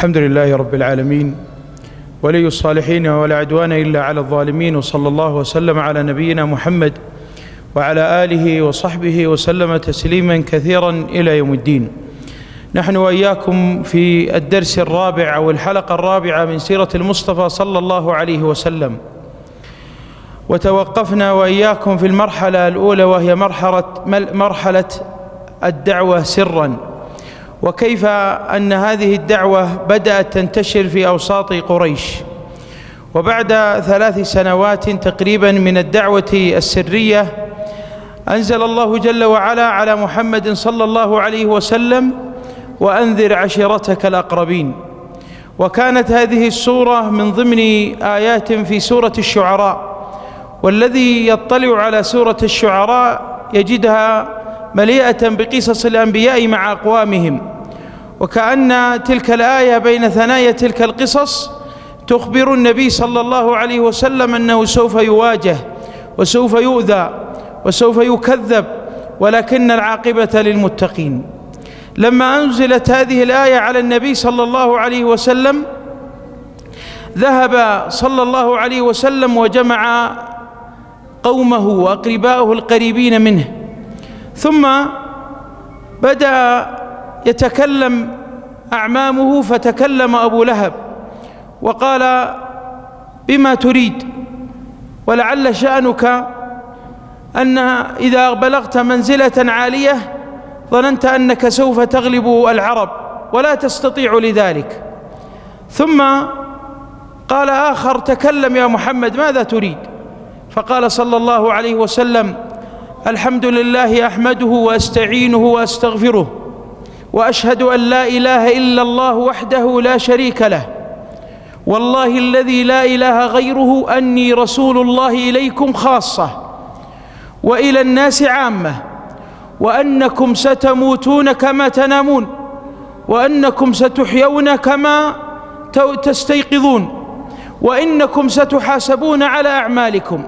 الحمد لله رب العالمين، ولي الصالحين، ولا عدوان إلا على الظالمين، وصلى الله وسلم على نبينا محمد وعلى آله وصحبه وسلم تسليما كثيرا إلى يوم الدين. نحن وإياكم في الدرس الرابع أو الحلقة الرابعة من سيرة المصطفى صلى الله عليه وسلم، وتوقفنا وإياكم في المرحلة الأولى، وهي مرحلة الدعوة سرا، وكيف أن هذه الدعوة بدأت تنتشر في أوساط قريش. وبعد 3 سنوات تقريبا من الدعوة السرية أنزل الله جل وعلا على محمد صلى الله عليه وسلم: وأنذر عشيرتك الأقربين. وكانت هذه السورة من ضمن آيات في سورة الشعراء، والذي يطلع على سورة الشعراء يجدها مليئة بقصص الأنبياء مع أقوامهم، وكأن تلك الآية بين ثنايا تلك القصص تخبر النبي صلى الله عليه وسلم أنه سوف يواجه وسوف يؤذى وسوف يكذب، ولكن العاقبة للمتقين. لما أنزلت هذه الآية على النبي صلى الله عليه وسلم ذهب صلى الله عليه وسلم وجمع قومه وأقرباءه القريبين منه، ثم بدأ يتكلم أعمامه، فتكلم أبو لهب وقال: بما تريد؟ ولعل شأنك أن إذا بلغت منزلة عالية ظننت أنك سوف تغلب العرب ولا تستطيع لذلك. ثم قال آخر: تكلم يا محمد، ماذا تريد؟ فقال صلى الله عليه وسلم: الحمد لله أحمده وأستعينه وأستغفره، وأشهد أن لا إله إلا الله وحده لا شريك له، والله الذي لا إله غيره أني رسول الله إليكم خاصة وإلى الناس عامة، وأنكم ستموتون كما تنامون، وأنكم ستحيون كما تستيقظون، وإنكم ستحاسبون على أعمالكم،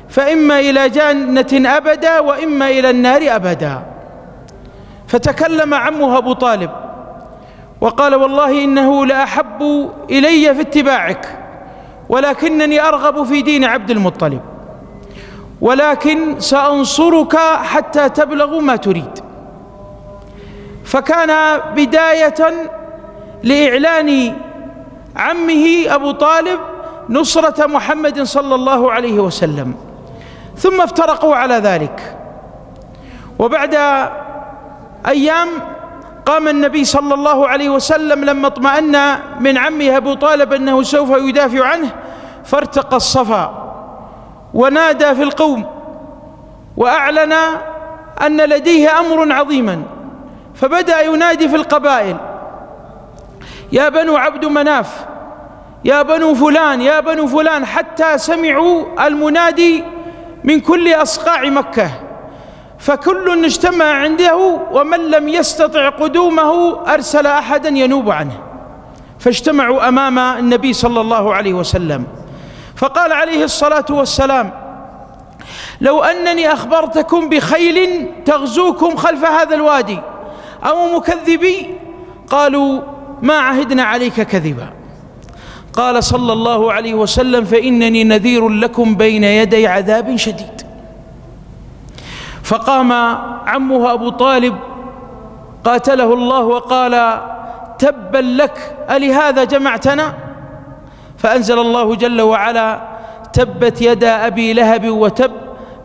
فإما إلى جنة أبدا وإما إلى النار أبدا. فتكلم عمه أبو طالب وقال: والله إنه لأحب إلي في اتباعك، ولكنني أرغب في دين عبد المطلب، ولكن سأنصرك حتى تبلغ ما تريد. فكان بداية لإعلان عمه أبو طالب نصرة محمد صلى الله عليه وسلم، ثم افترقوا على ذلك. وبعد أيام قام النبي صلى الله عليه وسلم لما اطمأن من عمه أبو طالب أنه سوف يدافع عنه، فارتقى الصفا ونادى في القوم وأعلن أن لديه أمر عظيما، فبدأ ينادي في القبائل: يا بنو عبد مناف، يا بنو فلان، يا بنو فلان، حتى سمعوا المنادي من كل أصقاع مكة، فكل اجتمع عنده، ومن لم يستطع قدومه أرسل أحدا ينوب عنه، فاجتمعوا أمام النبي صلى الله عليه وسلم. فقال عليه الصلاة والسلام: لو أنني أخبرتكم بخيل تغزوكم خلف هذا الوادي أو مكذبي، قالوا: ما عهدنا عليك كذبا. قال صلى الله عليه وسلم: فإنني نذير لكم بين يدي عذاب شديد. فقام عمه أبو طالب قاتله الله وقال: تبا لك، ألهذا جمعتنا؟ فأنزل الله جل وعلا: تبت يدا أبي لهب وتب،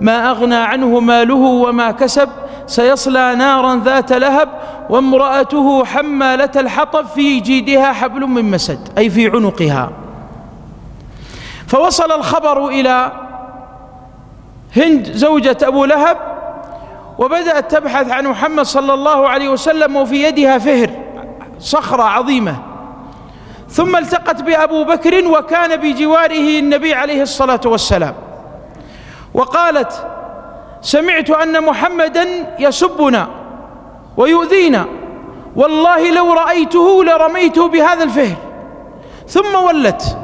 ما أغنى عنه ماله وما كسب، سيصلى نارا ذات لهب، وامرأته حمالة الحطب، في جيدها حبل من مسد، أي في عنقها. فوصل الخبر إلى هند زوجة أبو لهب، وبدأت تبحث عن محمد صلى الله عليه وسلم، وفي يدها فهر، صخرة عظيمة. ثم التقت بأبو بكر، وكان بجواره النبي عليه الصلاة والسلام، وقالت: سمعت أن محمدا يسبنا ويؤذينا، والله لو رأيته لرميته بهذا الفهر. ثم ولت،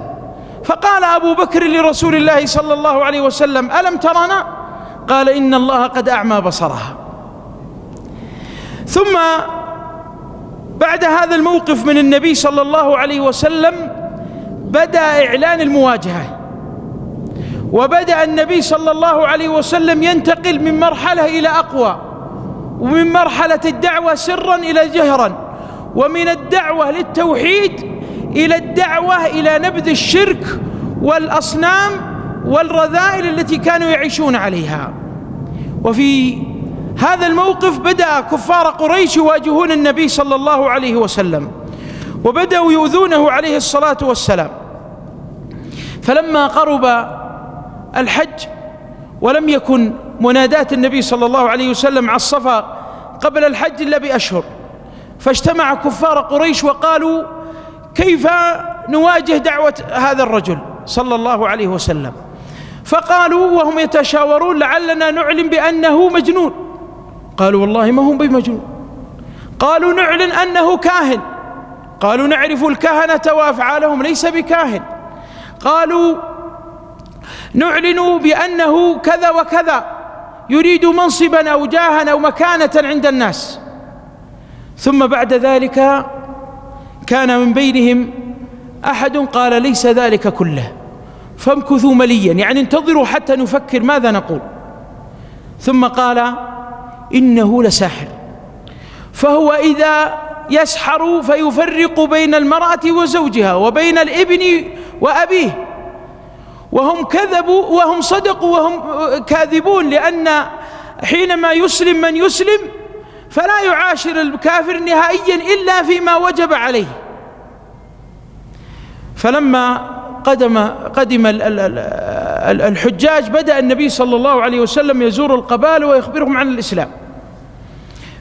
فقال أبو بكر لرسول الله صلى الله عليه وسلم: ألم ترنا؟ قال: إن الله قد أعمى بصرها. ثم بعد هذا الموقف من النبي صلى الله عليه وسلم بدأ إعلان المواجهة، وبدأ النبي صلى الله عليه وسلم ينتقل من مرحلة إلى أقوى، ومن مرحلة الدعوة سرا إلى جهرا، ومن الدعوة للتوحيد إلى الدعوة إلى نبذ الشرك والأصنام والرذائل التي كانوا يعيشون عليها. وفي هذا الموقف بدأ كفار قريش يواجهون النبي صلى الله عليه وسلم، وبدأوا يؤذونه عليه الصلاة والسلام. فلما قرب الحج ولم يكن منادات النبي صلى الله عليه وسلم على الصفا قبل الحج إلا بأشهر، فاجتمع كفار قريش وقالوا: كيف نواجه دعوة هذا الرجل صلى الله عليه وسلم؟ فقالوا وهم يتشاورون: لعلنا نعلن بأنه مجنون. قالوا: والله ما هم بمجنون. قالوا: نعلن أنه كاهن. قالوا: نعرف الكهنة وأفعالهم، ليس بكاهن. قالوا: نعلن بأنه كذا وكذا، يريد منصبا أو جاها أو مكانة عند الناس. ثم بعد ذلك كان من بينهم أحد قال: ليس ذلك كله، فامكثوا مليا، يعني انتظروا حتى نفكر ماذا نقول. ثم قال: إنه لساحر، فهو إذا يسحر فيفرق بين المرأة وزوجها وبين الابن وأبيه، وهم كذبوا وهم صدقوا وهم كاذبون، لأن حينما يسلم من يسلم فلا يعاشر الكافر نهائيا إلا فيما وجب عليه. فلما قدم الحجاج بدأ النبي صلى الله عليه وسلم يزور القبائل ويخبرهم عن الإسلام،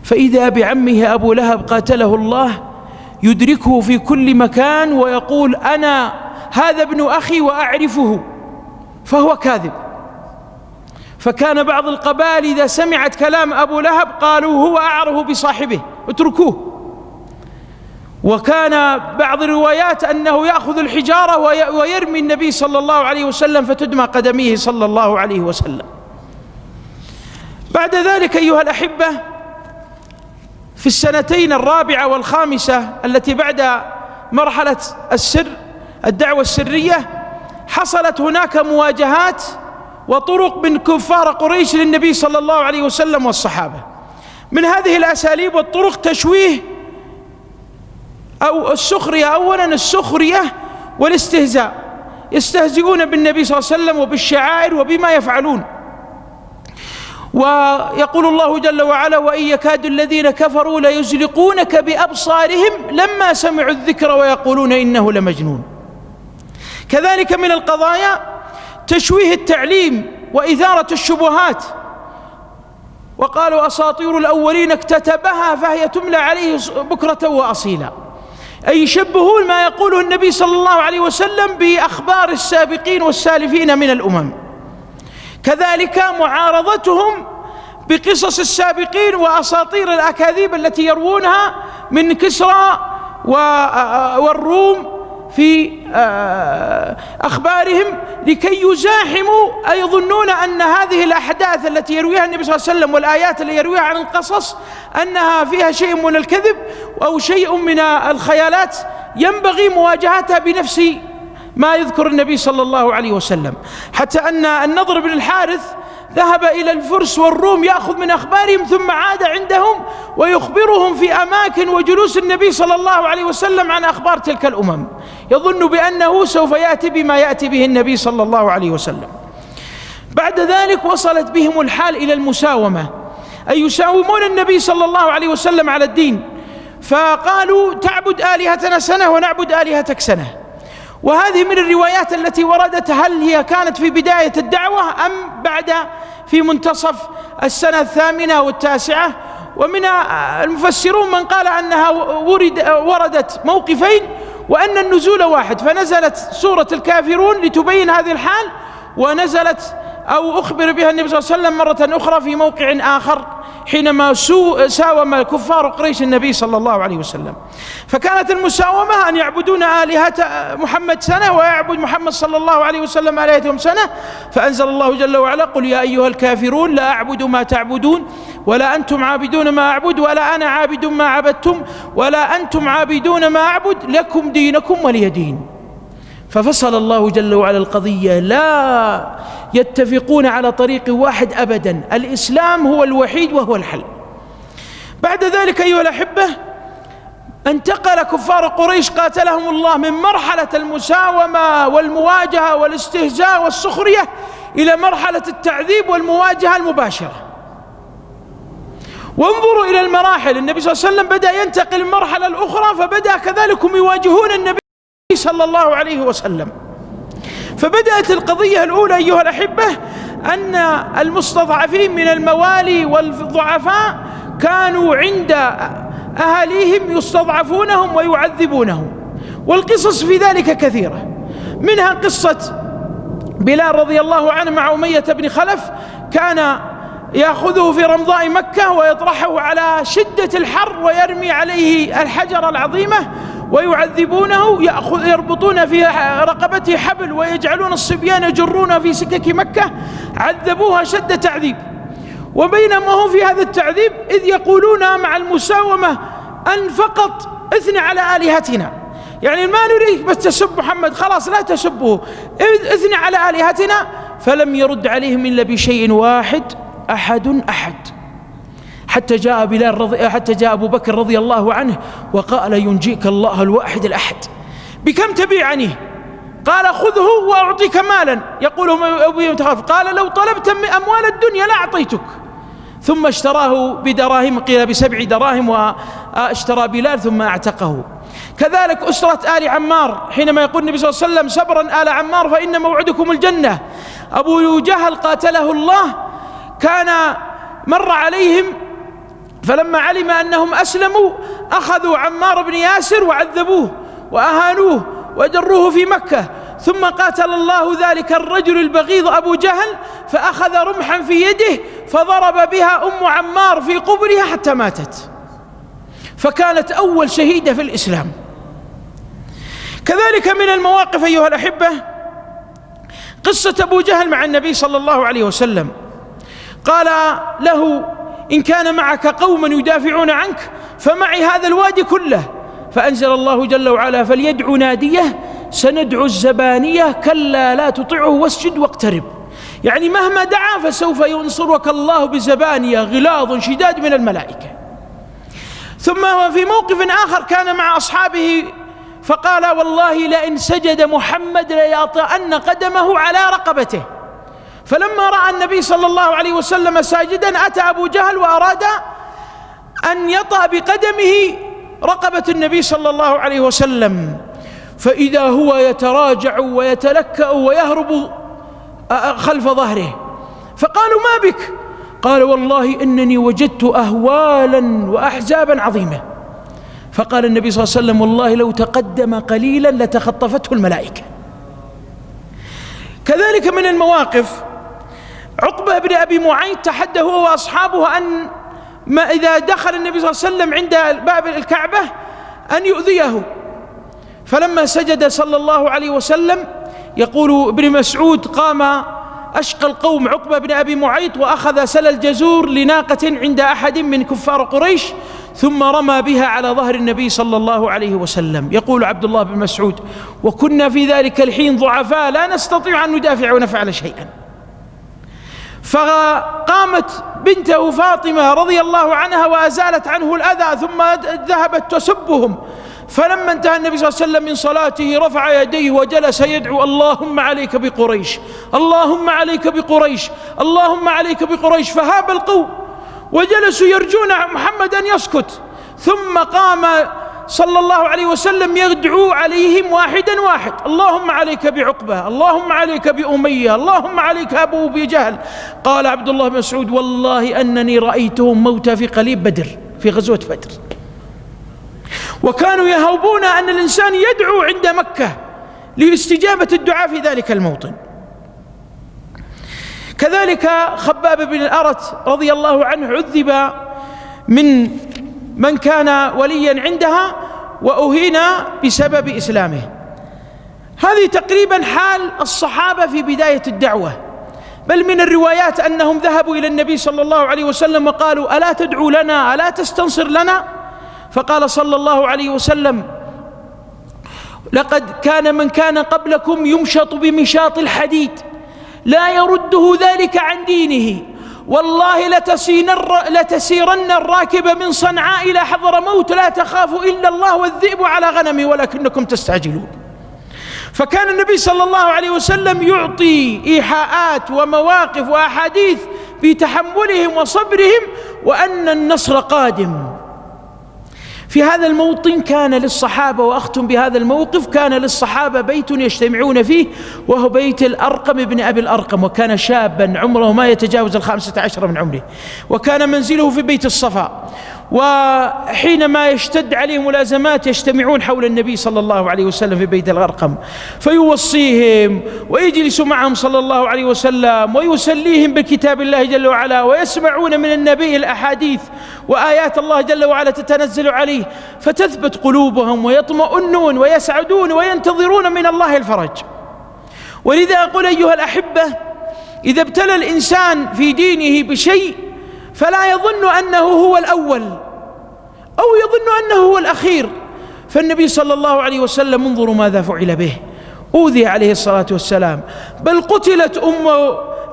فإذا بعمه أبو لهب قاتله الله يدركه في كل مكان ويقول: أنا هذا ابن أخي وأعرفه، فهو كاذب. فكان بعض القبائل إذا سمعت كلام أبو لهب قالوا: هو أعرف بصاحبه، اتركوه. وكان بعض الروايات أنه يأخذ الحجارة ويرمي النبي صلى الله عليه وسلم فتدمى قدميه صلى الله عليه وسلم. بعد ذلك أيها الأحبة، في السنتين الرابعة والخامسة التي بعد مرحلة السر الدعوة السرية حصلت هناك مواجهات وطرق من كفار قريش للنبي صلى الله عليه وسلم والصحابة. من هذه الأساليب والطرق تشويه أو السخرية، أولا السخرية والاستهزاء، يستهزئون بالنبي صلى الله عليه وسلم وبالشعائر وبما يفعلون. ويقول الله جل وعلا: وإن يكاد الذين كفروا ليزلقونك بأبصارهم لما سمعوا الذكر ويقولون إنه لمجنون. كذلك من القضايا تشويه التعليم وإثارة الشبهات، وقالوا: أساطير الأولين اكتتبها فهي تملى عليه بكرة وأصيلا، أي يشبهون ما يقوله النبي صلى الله عليه وسلم بأخبار السابقين والسالفين من الأمم. كذلك معارضتهم بقصص السابقين وأساطير الأكاذيب التي يروونها من كسرى والروم في أخبارهم لكي يزاحموا، أي يظنون أن هذه الأحداث التي يرويها النبي صلى الله عليه وسلم والآيات اللي يرويها عن القصص أنها فيها شيء من الكذب أو شيء من الخيالات ينبغي مواجهتها بنفس ما يذكر النبي صلى الله عليه وسلم. حتى أن النضر بن الحارث ذهب إلى الفرس والروم يأخذ من أخبارهم ثم عاد عندهم ويخبرهم في أماكن وجلوس النبي صلى الله عليه وسلم عن أخبار تلك الأمم، يظن بأنه سوف يأتي بما يأتي به النبي صلى الله عليه وسلم. بعد ذلك وصلت بهم الحال إلى المساومة، أي يساومون النبي صلى الله عليه وسلم على الدين، فقالوا: تعبد آلهتنا سنة ونعبد آلهتك سنة. وهذه من الروايات التي وردت، هل هي كانت في بداية الدعوة أم بعد في منتصف السنة الثامنة والتاسعة؟ ومن المفسرون من قال أنها وردت موقفين وأن النزول واحد، فنزلت سورة الكافرون لتبين هذه الحال، ونزلت أو أخبر بها النبي صلى الله عليه وسلم مرة أخرى في موقع آخر حينما ساوم كفار قريش النبي صلى الله عليه وسلم. فكانت المساومة أن يعبدون آلهة محمد سنة ويعبد محمد صلى الله عليه وسلم آلهتهم سنة. فأنزل الله جل وعلا: قل يا أيها الكافرون لا أعبد ما تعبدون ولا أنتم عابدون ما أعبد ولا أنا عابد ما عبدتم ولا أنتم عابدون ما أعبد لكم دينكم ولي دين. ففصل الله جل وعلا القضية، لا يتفقون على طريق واحد أبدا، الإسلام هو الوحيد وهو الحل. بعد ذلك أيها الأحبة انتقل كفار قريش قاتلهم الله من مرحلة المساومة والمواجهة والاستهزاء والسخرية إلى مرحلة التعذيب والمواجهة المباشرة. وانظروا إلى المراحل، النبي صلى الله عليه وسلم بدأ ينتقل المرحلة الأخرى، فبدأ كذلك يواجهون النبي صلى الله عليه وسلم. فبدأت القضية الأولى أيها الأحبة أن المستضعفين من الموالي والضعفاء كانوا عند أهاليهم يستضعفونهم ويعذبونهم، والقصص في ذلك كثيرة، منها قصة بلال رضي الله عنه مع أمية بن خلف، كان يأخذه في رمضاء مكة ويطرحه على شدة الحر ويرمي عليه الحجر العظيمة ويعذبونه، يربطون في رقبته حبل ويجعلون الصبيان يجرون في سكك مكة، عذبوها شد تعذيب. وبينما هو في هذا التعذيب إذ يقولون مع المساومة أن فقط اثني على آلهتنا، يعني ما نريد بس تسب محمد، خلاص لا تسبه، اثني على آلهتنا. فلم يرد عليهم إلا بشيء واحد: أحد. حتى جاء أبو بكر رضي الله عنه وقال: ينجيك الله الواحد الأحد، بكم تبيعني؟ قال: خذه وأعطيك مالا. يقول أبي متخاف، قال: لو طلبت أموال الدنيا لا أعطيتك. ثم اشتراه بدراهم، قيل ب7 دراهم، واشترى بلال ثم اعتقه. كذلك أسرة آل عمار، حينما يقول النبي صلى الله عليه وسلم: صبرا آل عمار فإن موعدكم الجنة. أبو جهل قاتله الله كان مر عليهم، فلما علم أنهم أسلموا أخذوا عمار بن ياسر وعذبوه وأهانوه وجروه في مكة. ثم قاتل الله ذلك الرجل البغيض أبو جهل، فأخذ رمحا في يده فضرب بها أم عمار في قبرها حتى ماتت، فكانت أول شهيدة في الإسلام. كذلك من المواقف أيها الأحبة قصة أبو جهل مع النبي صلى الله عليه وسلم، قال له: إن كان معك قوما يدافعون عنك فمعي هذا الوادي كله. فأنزل الله جل وعلا: فليدعو ناديه سندعو الزبانية كلا لا تطعه واسجد واقترب. يعني مهما دعا فسوف ينصرك الله بزبانية غلاظ شداد من الملائكة. ثم في موقف آخر كان مع أصحابه فقال: والله لئن سجد محمد ليطأن قدمه على رقبته. فلما رأى النبي صلى الله عليه وسلم ساجدا أتى أبو جهل وأراد أن يطأ بقدمه رقبة النبي صلى الله عليه وسلم، فإذا هو يتراجع ويتلكأ ويهرب خلف ظهره. فقالوا: ما بك؟ قال: والله إنني وجدت أهوالا وأحزابا عظيمة. فقال النبي صلى الله عليه وسلم: والله لو تقدم قليلا لتخطفته الملائكة. كذلك من المواقف عقبة بن أبي معيط تحدى هو وأصحابه أن ما إذا دخل النبي صلى الله عليه وسلم عند باب الكعبة أن يؤذيه. فلما سجد صلى الله عليه وسلم يقول ابن مسعود: قام أشقى القوم عقبة بن أبي معيط وأخذ سل الجزور لناقة عند أحد من كفار قريش ثم رمى بها على ظهر النبي صلى الله عليه وسلم. يقول عبد الله بن مسعود: وكنا في ذلك الحين ضعفاء لا نستطيع أن ندافع ونفعل شيئا. فقامت بنته فاطمة رضي الله عنها وأزالت عنه الأذى ثم ذهبت تسبهم. فلما انتهى النبي صلى الله عليه وسلم من صلاته رفع يديه وجلس يدعو: اللهم عليك بقريش، اللهم عليك بقريش، اللهم عليك بقريش. فهاب القوم وجلسوا يرجون محمد أن يسكت. ثم قام صلى الله عليه وسلم يدعو عليهم واحدا واحد: اللهم عليك بعقبة، اللهم عليك بأمية، اللهم عليك أبي جهل. قال عبد الله بن مسعود: والله أنني رأيتهم موتى في قليب بدر، في غزوة بدر. وكانوا يهوبون أن الإنسان يدعو عند مكة لاستجابة الدعاء في ذلك الموطن. كذلك خباب بن الأرت رضي الله عنه عذب من كان وليا عندها وأهين بسبب إسلامه. هذه تقريبا حال الصحابة في بداية الدعوة، بل من الروايات أنهم ذهبوا إلى النبي صلى الله عليه وسلم وقالوا: ألا تدعو لنا، ألا تستنصر لنا؟ فقال صلى الله عليه وسلم: لقد كان من كان قبلكم يمشط بمشاط الحديد لا يرده ذلك عن دينه، والله لتسيرن الراكب من صنعاء إلى حضرموت لا تخاف إلا الله والذئب على غنمه ولكنكم تستعجلون. فكان النبي صلى الله عليه وسلم يعطي إيحاءات ومواقف وأحاديث بتحملهم وصبرهم وأن النصر قادم. في هذا الموطن كان للصحابة، وأختم بهذا الموقف، كان للصحابة بيت يجتمعون فيه وهو بيت الأرقم بن أبي الأرقم، وكان شابا عمره ما يتجاوز 15 من عمره، وكان منزله في بيت الصفا، وحينما يشتد عليهم الأزمات يجتمعون حول النبي صلى الله عليه وسلم في بيت الأرقم فيوصيهم ويجلس معهم صلى الله عليه وسلم ويسليهم بكتاب الله جل وعلا، ويسمعون من النبي الأحاديث وآيات الله جل وعلا تتنزل عليه، فتثبت قلوبهم ويطمئنون ويسعدون وينتظرون من الله الفرج. ولذا أقول أيها الأحبة، إذا ابتلى الإنسان في دينه بشيء فلا يظن أنه هو الأول أو يظن أنه هو الأخير، فالنبي صلى الله عليه وسلم انظروا ماذا فعل به، أوذي عليه الصلاة والسلام، بل قتلت أم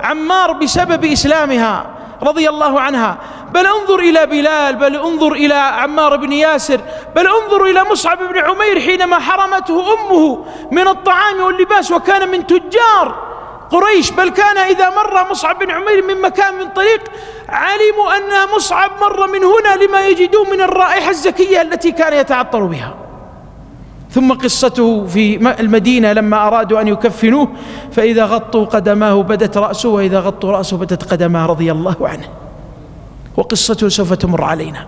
عمار بسبب إسلامها رضي الله عنها، بل انظر إلى بلال، بل انظر إلى عمار بن ياسر، بل انظر إلى مصعب بن عمير حينما حرمته أمه من الطعام واللباس وكان من تجار قريش، بل كان إذا مر مصعب بن عمير من مكان من طريق علموا أن مصعب مر من هنا لما يجدون من الرائحة الزكية التي كان يتعطر بها. ثم قصته في المدينة لما أرادوا أن يكفنوه فإذا غطوا قدماه بدت رأسه، وإذا غطوا رأسه بدت قدماه رضي الله عنه، وقصته سوف تمر علينا.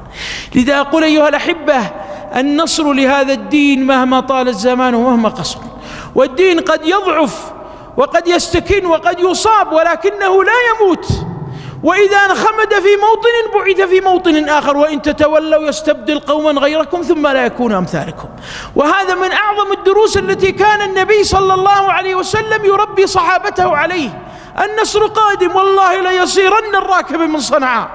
لذا أقول أيها الأحبة، النصر لهذا الدين مهما طال الزمان ومهما قصر، والدين قد يضعف وقد يستكن وقد يصاب ولكنه لا يموت، وإذا انخمد في موطن بعث في موطن آخر، وإن تتولوا يستبدل قوما غيركم ثم لا يكونوا أمثالكم. وهذا من أعظم الدروس التي كان النبي صلى الله عليه وسلم يربي صحابته عليه. النصر قادم، والله ليصيرن الراكب من صنعاء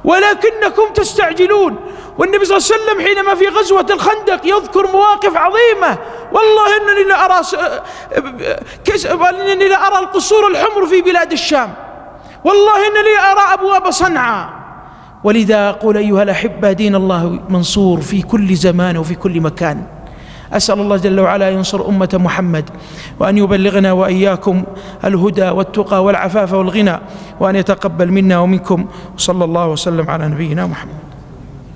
ولكنكم تستعجلون. والنبي صلى الله عليه وسلم حينما في غزوة الخندق يذكر مواقف عظيمة: والله إنني لأرى القصور الحمر في بلاد الشام، والله إنني أرى أبواب صنعاء. ولذا أقول أيها الأحبة، دين الله منصور في كل زمان وفي كل مكان. أسأل الله جل وعلا ينصر أمة محمد، وأن يبلغنا وإياكم الهدى والتقى والعفاف والغنى، وأن يتقبل منا ومنكم، وصلى الله وسلم على نبينا محمد.